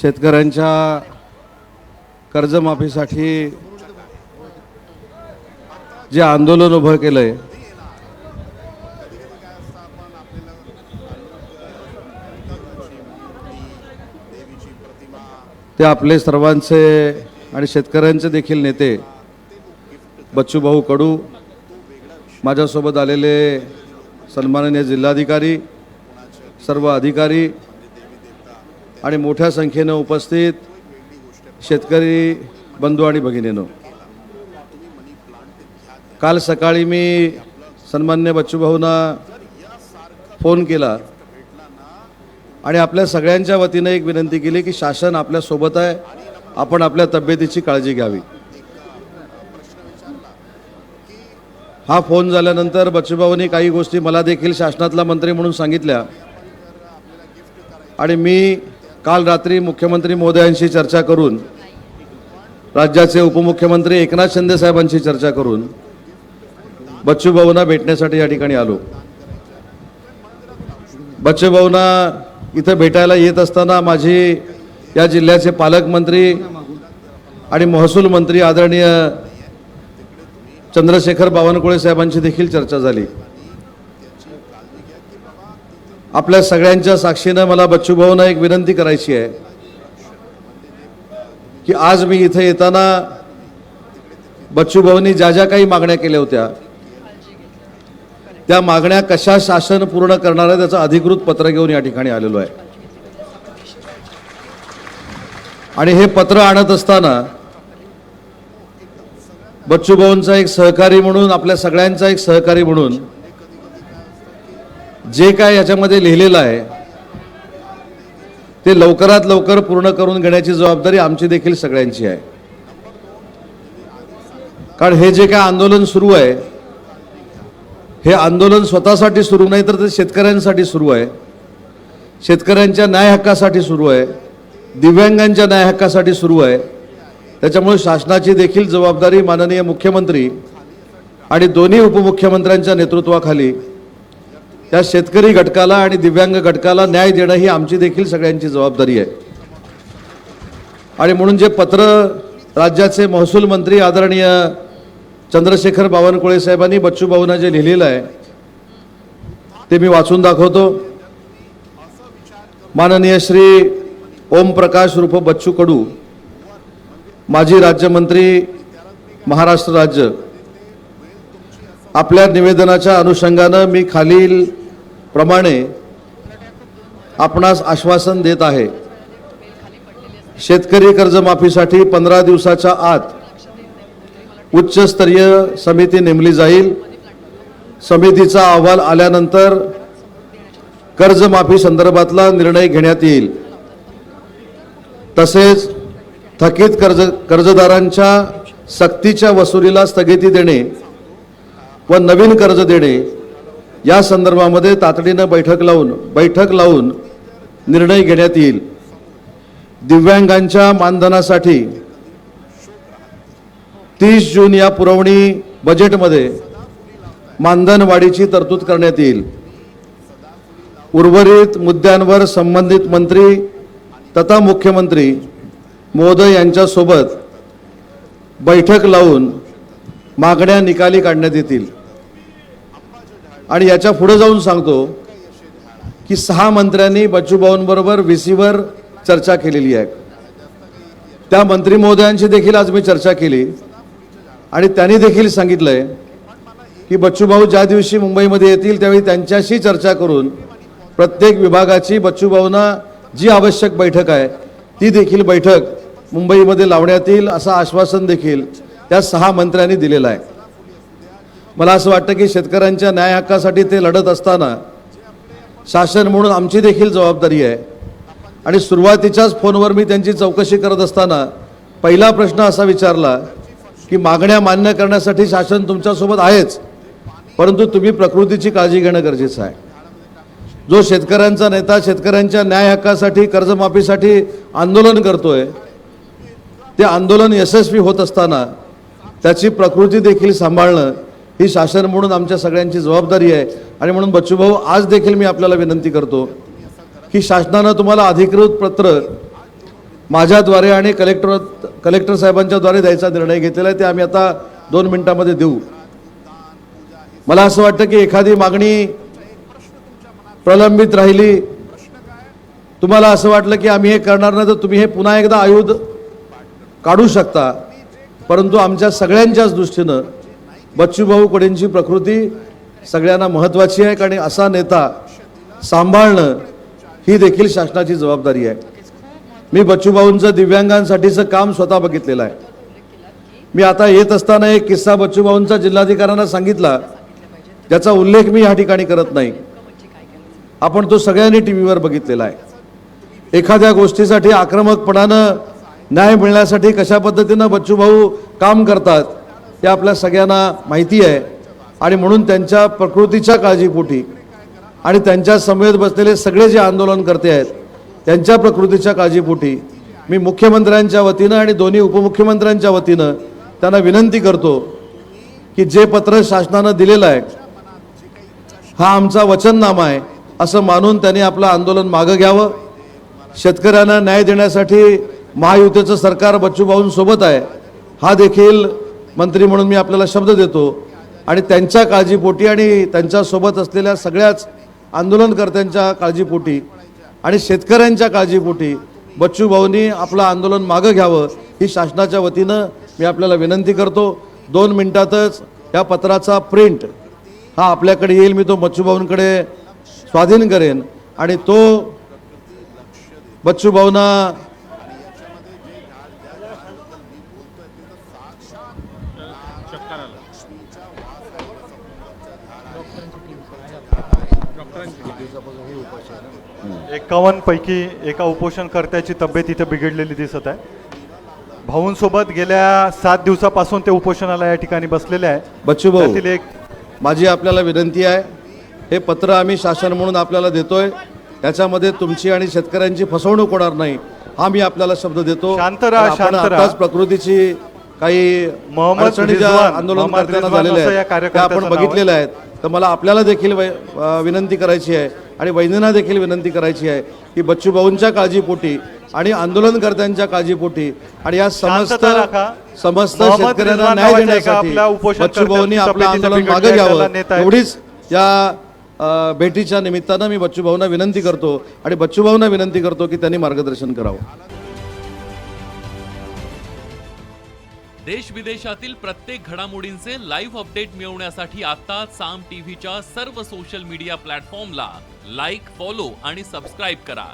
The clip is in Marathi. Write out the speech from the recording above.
शेतकऱ्यांच्या कर्जमाफीसाठी जे आंदोलन उभं केलंय ते आपले सर्वांचे आणि शेतकऱ्यांचे देखील नेते बच्चूभाऊ कडू, माझ्यासोबत आलेले सन्माननीय जिल्हाधिकारी, सर्व अधिकारी आणि मोठ्या संख्येने उपस्थित शेतकरी बंधू आणि भगिनींनो, काल सकाळी मी सन्माननीय बच्चूभाऊंना फोन केला आणि आपल्या सगळ्यांच्या वतीने एक विनंती केली की शासन आपल्या सोबत आहे, आपण आपल्या तब्येतीची काळजी घ्यावी। हा फोन झाल्यानंतर बच्चूभाऊंनी काही गोष्टी मला देखील शासनातला मंत्री म्हणून सांगितल्या आणि मी काल रात्री मुख्यमंत्री महोदयांशी चर्चा करून, राज्याचे उपमुख्यमंत्री एकनाथ शिंदे साहेबांशी चर्चा करून बच्चूभाऊंना भेटण्यासाठी या ठिकाणी आलो। बच्चूभाऊंना इथं भेटायला येत असताना माझी या जिल्ह्याचे पालकमंत्री आणि महसूल मंत्री आदरणीय चंद्रशेखर बावनकुळे साहेबांची देखील चर्चा झाली। आपल्या सगळ्यांच्या साक्षीनं मला बच्चूभाऊंना एक विनंती करायची आहे की आज मी इथे येताना बच्चूभाऊंनी ज्या ज्या काही मागण्या केल्या होत्या त्या मागण्या कशा शासन पूर्ण करणार आहे त्याचं अधिकृत पत्र घेऊन या ठिकाणी आलेलो आहे। आणि हे पत्र आणत असताना बच्चूभाऊंचा एक सहकारी म्हणून, आपल्या सगळ्यांचा एक सहकारी म्हणून जे काय याच्यामध्ये लिहिलेलं आहे ते लवकरात लवकर पूर्ण करून घेण्याची जबाबदारी आमची देखील सगळ्यांची आहे। कारण हे जे काय आंदोलन सुरू आहे, हे आंदोलन स्वतःसाठी सुरू नाही तर ते शेतकऱ्यांसाठी सुरू आहे, शेतकऱ्यांच्या न्याय हक्कासाठी सुरू आहे, दिव्यांगांच्या न्याय हक्कासाठी सुरू आहे। त्याच्यामुळे शासनाची देखील जबाबदारी माननीय मुख्यमंत्री आणि दोन्ही उपमुख्यमंत्र्यांच्या नेतृत्वाखाली त्या शेतकरी घटकाला आणि दिव्यांग घटकाला न्याय देणं ही आमची देखील सगळ्यांची जबाबदारी आहे। आणि म्हणून जे पत्र राज्याचे महसूल मंत्री आदरणीय चंद्रशेखर बावनकुळे साहेबांनी बच्चूभाऊंना जे लिहिलेलं आहे ते मी वाचून दाखवतो। माननीय श्री ओम प्रकाश उर्फ बच्चू कडू, माजी राज्यमंत्री महाराष्ट्र राज्य, आपल्या निवेदनाच्या अनुषंगानं मी खालील प्रमाणे आपणास आश्वासन देत आहे। शेतकरी कर्जमाफीसाठी 15 दिवसाच्या आत उच्चस्तरीय समिती नेमली जाईल। समितीचा अहवाल आल्यानंतर कर्जमाफी संदर्भातला निर्णय घेण्यात येईल। तसेच थकीत कर्जदारांच्या सक्तीच्या वसुलीला स्थगिती देणे व नवीन कर्ज देणे या संदर्भामध्ये तातडीने बैठक लावून निर्णय घेण्यात येईल। दिव्यांगांच्या मानधनासाठी 30 जून या पुरवणी बजेटमध्ये मानधन वाढीची तरतूद करण्यात येईल। उर्वरित मुद्द्यांवर संबंधित मंत्री तथा मुख्यमंत्री महोदय यांच्यासोबत बैठक लावून मागण्या निकाली काढण्यात येतील। आणि याच्या पुढे जाऊन सांगतो की 6 मंत्र्यांनी बच्चूभाऊंबरोबर VC-वर चर्चा केलेली आहे। त्या मंत्री महोदयांची देखील आज मी चर्चा केली आणि त्यांनी देखील सांगितलंय की बच्चूभाऊ ज्या दिवशी मुंबईमध्ये येतील त्यावेळी त्यांच्याशी चर्चा करून प्रत्येक विभागाची बच्चूभाऊंना जी आवश्यक बैठक आहे ती देखील बैठक मुंबईमध्ये लावण्यात येईल असं आश्वासन देखील त्या 6 मंत्र्यांनी दिलेलं आहे। मला असं वाटतं की शेतकऱ्यांच्या न्याय हक्कासाठी ते लढत असताना शासन म्हणून आमची देखील जबाबदारी आहे। आणि सुरुवातीच्याच फोनवर मी त्यांची चौकशी करत असताना पहिला प्रश्न असा विचारला की मागण्या मान्य करण्यासाठी शासन तुमच्यासोबत आहेच, परंतु तुम्ही प्रकृतीची काळजी घेणं गरजेचं आहे। जो शेतकऱ्यांचा नेता शेतकऱ्यांच्या न्याय हक्कासाठी कर्जमाफीसाठी आंदोलन करतोय ते आंदोलन यशस्वी होत असताना त्याची प्रकृती देखील सांभाळणं ही शासन म्हणून आमच्या सगळ्यांची जबाबदारी आहे। आणि म्हणून बच्चूभाऊ आज देखील मी आपल्याला विनंती करतो की शासनानं तुम्हाला अधिकृत पत्र माझ्याद्वारे आणि कलेक्टर साहेबांच्याद्वारे द्यायचा निर्णय घेतलेला आहे, ते आम्ही आता 2 मिनिटांमध्ये देऊ. मला असं वाटतं की एखादी मागणी प्रलंबित राहिली, तुम्हाला असं वाटलं की आम्ही हे करणार नाही, तर तुम्ही हे पुन्हा एकदा आयुध काढू शकता. परंतु आमच्या सगळ्यांच्याच दृष्टीनं बच्चूभाऊ कडूंची प्रकृती सगळ्यांना महत्त्वाची आहे, कारण असा नेता सांभाळणं ही देखील शासनाची जबाबदारी आहे. मी बच्चूभाऊंचं दिव्यांगांसाठीचं काम स्वतः बघितलेलं आहे. मी आता येत असताना एक किस्सा बच्चूभाऊंचा जिल्हाधिकाऱ्यांना सांगितला, ज्याचा उल्लेख मी या ठिकाणी करत नाही. आपण तो सगळ्यांनी टीव्हीवर बघितलेला आहे. एखाद्या गोष्टीसाठी आक्रमकपणानं न्याय मिळण्यासाठी कशा पद्धतीनं बच्चूभाऊ काम करतात ते आपल्या सगळ्यांना माहिती आहे. आणि म्हणून त्यांच्या प्रकृतीच्या काळजीपोटी आणि त्यांच्या समवेत बसलेले सगळे जे आंदोलनकर्ते आहेत त्यांच्या प्रकृतीच्या काळजीपोटी मी मुख्यमंत्र्यांच्या वतीनं आणि दोन्ही उपमुख्यमंत्र्यांच्या वतीनं त्यांना विनंती करतो की जे पत्र शासनानं दिलेलं आहे हा आमचा वचननामा आहे असं मानून त्यांनी आपलं आंदोलन मागं घ्यावं. शेतकऱ्यांना न्याय देण्यासाठी महायुतीचं सरकार बच्चूभाऊंसोबत आहे, हा देखील मंत्री म्हणून मी आपल्याला शब्द देतो. आणि त्यांच्या काळजीपोटी आणि त्यांच्यासोबत असलेल्या सगळ्याच आंदोलनकर्त्यांच्या काळजीपोटी आणि शेतकऱ्यांच्या काळजीपोटी बच्चूभाऊंनी आपलं आंदोलन मागं घ्यावं ही शासनाच्या वतीनं मी आपल्याला विनंती करतो. 2 मिनिटातच या पत्राचा प्रिंट हा आपल्याकडे येईल. मी तो बच्चूभाऊंकडे स्वाधीन करेन आणि तो बच्चूभाऊंना पैकी एका उपोषणकर्त्याची तब्येत इथे बिघडलेली दिसत आहे. भाऊंसोबत गेल्या 7 दिवसापासून ते उपोषणाला या ठिकाणी बसलेले आहे. बच्चूभाऊ, त्यातील एक माझी आपल्याला विनंती आहे, हे पत्र आम्ही शासन म्हणून आपल्याला देतोय, त्याच्यामध्ये तुमची आणि शेतकऱ्यांची फसवणूक होणार नाही हा मी आपल्याला शब्द देतो. शांत राहा, आपण शांत राहा. आताच प्रकृतीची काही अडचणी ज्या आंदोलनकर्त्यांना झालेल्या आहेत त्या आपण बघितलेल्या आहेत. तर मला आपल्याला देखील विनंती करायची आहे आणि वैद्यांना देखील विनंती करायची आहे की बच्चूभाऊंच्या काळजीपोटी आणि आंदोलनकर्त्यांच्या काळजीपोटी आणि या समस्त शेतकऱ्यांना न्याय देण्यासाठी बच्चूभाऊंनी आपलं आंदोलन मागे घ्यावं एवढीच या भेटीच्या निमित्तानं मी बच्चूभाऊंना विनंती करतो आणि बच्चूभाऊंना विनंती करतो की त्यांनी मार्गदर्शन करावं. देश विदेशातील प्रत्येक घडामोडींचे लाईव्ह अपडेट मिळवण्यासाठी आता साम टीव्हीच्या सर्व सोशल मीडिया प्लॅटफॉर्मला लाईक, फॉलो आणि सबस्क्राईब करा.